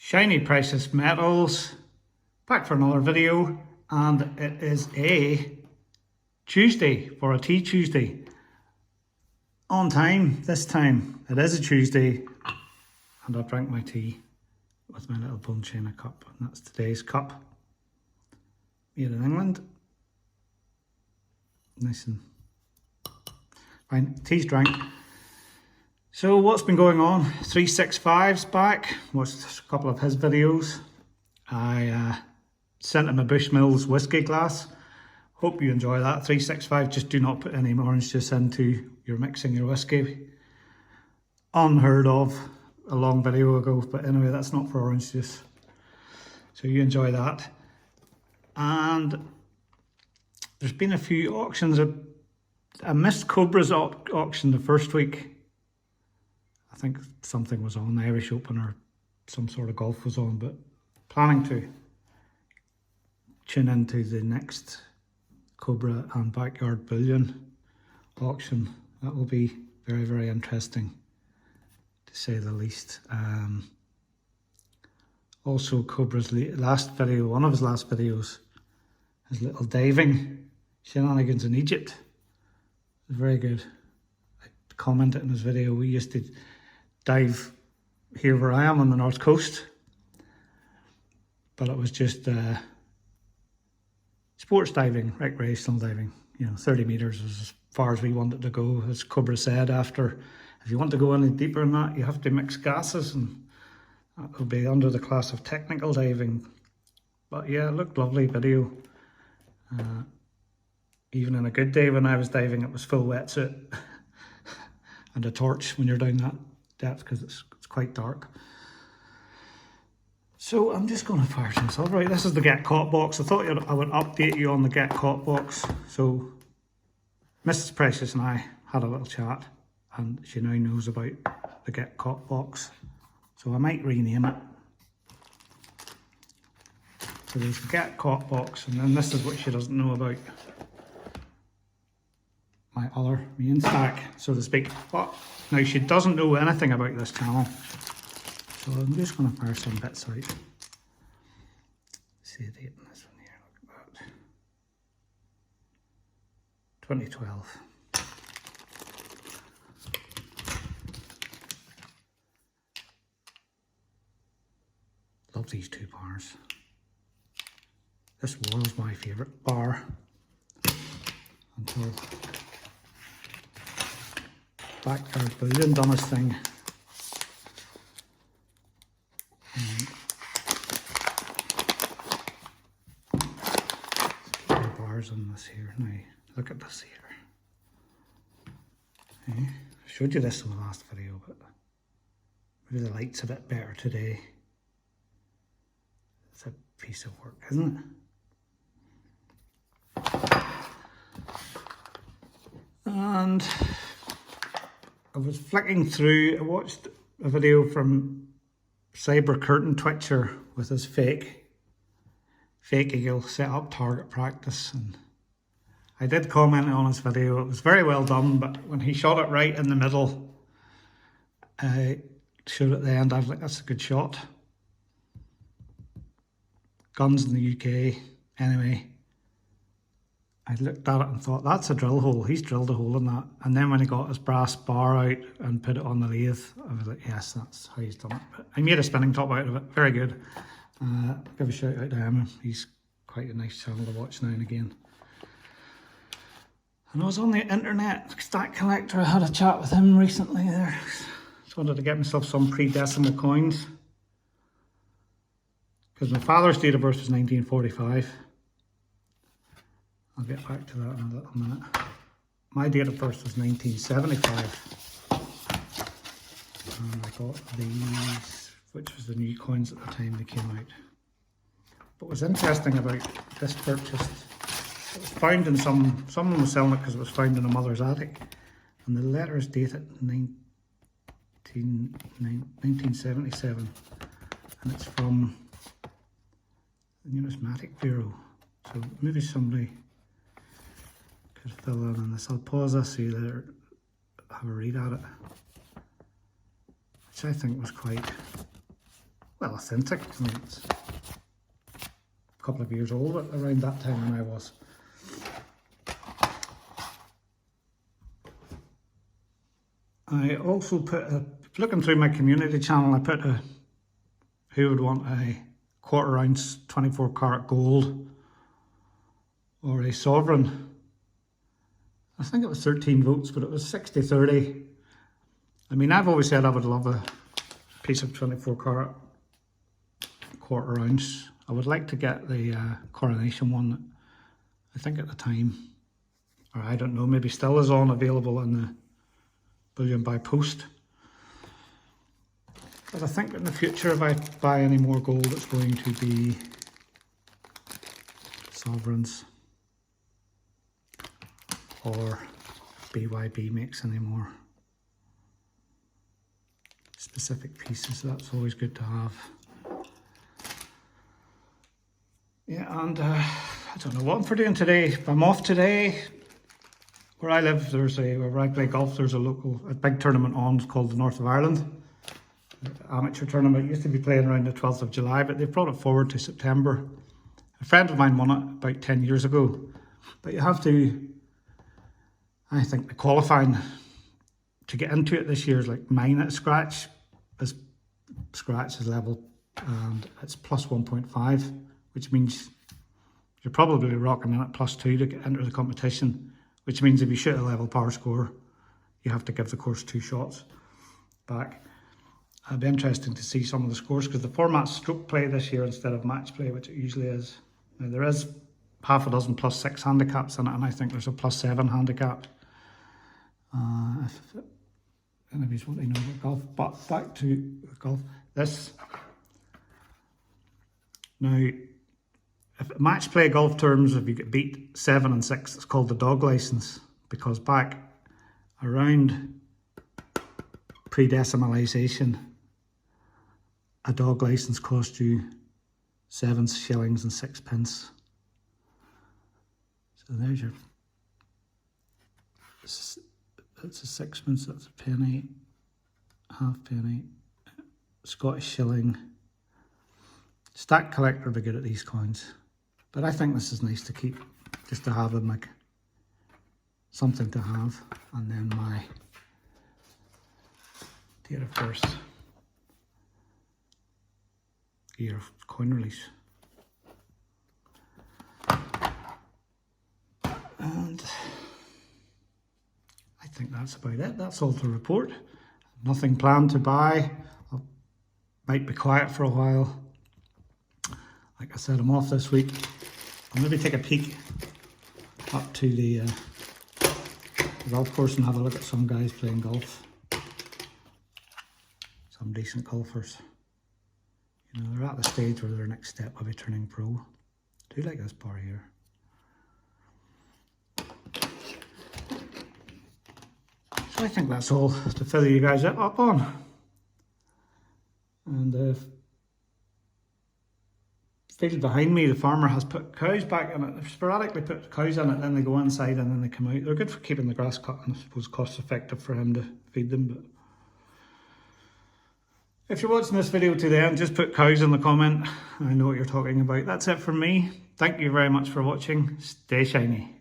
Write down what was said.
Shiny Precious Metals, back for another video, and it is a Tuesday for a Tea Tuesday. On time this time. It is a Tuesday, and I've drank my tea with my little bone china cup, and that's today's cup. Made in England. Nice and fine. Tea's drank. So what's been going on? 365's back. Watched a couple of his videos. I sent him a Bushmills whiskey glass. Hope you enjoy that. 365, just do not put any orange juice into your mixing your whiskey. Unheard of a long video ago, but anyway, that's not for orange juice. So you enjoy that. And there's been a few auctions. I missed Cobra's auction the first week. I think something was on, the Irish Open or some sort of golf was on, but planning to tune into the next Cobra and Backyard Bullion auction. That will be very, very interesting, to say the least. Also, Cobra's last video, one of his last videos, his little diving shenanigans in Egypt. It was very good. I commented in his video, we used to dive here where I am on the north coast, but it was just sports diving, recreational diving. 30 meters was as far as we wanted to go. As Cobra said, after, if you want to go any deeper than that, you have to mix gases, and that will be under the class of technical diving. But yeah, it looked lovely video. Even on a good day when I was diving, it was full wetsuit and a torch when you're down that depth, because it's quite dark. So I'm just going to fire this off. Right, this is the Get Caught box. I thought I would update you on the Get Caught box. So Mrs. Precious and I had a little chat, and she now knows about the Get Caught box. So I might rename it. So there's the Get Caught box, and then this is what she doesn't know about my other main stack, so to speak. But now she doesn't know anything about this channel, so I'm just going to fire some bits out. See the date on this one here, look at that. 2012. Love these two bars. This was my favourite bar until Backyard Bullion done his thing. Bars on this here. Now, look at this here. I showed you this in the last video, but maybe the light's a bit better today. It's a piece of work, isn't it? And I was flicking through, I watched a video from Cyber Curtain Twitcher with his fake eagle set up target practice, and I did comment on his video. It was very well done, but when he shot it right in the middle, I showed at the end, I was like, that's a good shot. Guns in the UK, anyway. I looked at it and thought, that's a drill hole. He's drilled a hole in that. And then when he got his brass bar out and put it on the lathe, I was like, yes, that's how he's done it. But I made a spinning top out of it. Very good. Give a shout out to him. He's quite a nice channel to watch now and again. And I was on the internet, Stack Collector. I had a chat with him recently there. Just wanted to get myself some pre-decimal coins, because my father's date of birth was 1945. I'll get back to that in a little minute. My date of birth was 1975. And I got these, which was the new coins at the time they came out. But what's interesting about this purchase, it was found in someone was selling it because it was found in a mother's attic. And the letter is dated 1977. And it's from the Numismatic Bureau. So maybe somebody could fill in on this. I'll pause this so you have a read at it, which I think was quite well, authentic. I mean, it's a couple of years old around that time when I was. I also put looking through my community channel, I put who would want a 1/4 ounce 24 karat gold or a sovereign. I think it was 13 votes, but it was 60-30. I mean, I've always said I would love a piece of 24 karat 1/4 ounce. I would like to get the coronation one. I think at the time, or I don't know, maybe still is on available in the bullion by post. But I think in the future, if I buy any more gold, it's going to be sovereigns, or BYB makes any more specific pieces. That's always good to have. Yeah, and I don't know what I'm for doing today. I'm off today. Where I live, where I play golf, there's a big tournament on called the North of Ireland. Amateur tournament. It used to be playing around the 12th of July, but they've brought it forward to September. A friend of mine won it about 10 years ago. But you have to, I think the qualifying to get into it this year is like mine at Scratch. Scratch is level and it's plus 1.5, which means you're probably rocking in at +2 to get into the competition, which means if you shoot a level par score, you have to give the course 2 shots back. It'd be interesting to see some of the scores because the format's stroke play this year instead of match play, which it usually is. Now, there is half a dozen +6 handicaps in it, and I think there's a +7 handicap. If anybody's wanting to know about golf, but back to golf. Now, if match play golf terms, if you get beat 7 and 6, it's called the dog license, because back around pre-decimalisation, a dog license cost you 7 shillings and 6 pence. So there's your, it's a sixpence, that's a penny, halfpenny, Scottish shilling. Stack collector would be good at these coins. But I think this is nice to keep, just to have them like something to have. And then my date of birth, year of coin release. And I think that's about it. That's all to report. Nothing planned to buy. I might be quiet for a while. Like I said, I'm off this week. I'll maybe take a peek up to the golf course and have a look at some guys playing golf. Some decent golfers. You know, they're at the stage where their next step will be turning pro. I do like this bar here. So I think that's all to fill you guys up on. And field behind me, the farmer has put cows back in it. They've sporadically put cows in it, then they go inside and then they come out. They're good for keeping the grass cut and I suppose cost effective for him to feed them. But if you're watching this video to the end, just put cows in the comment. I know what you're talking about. That's it from me. Thank you very much for watching. Stay shiny.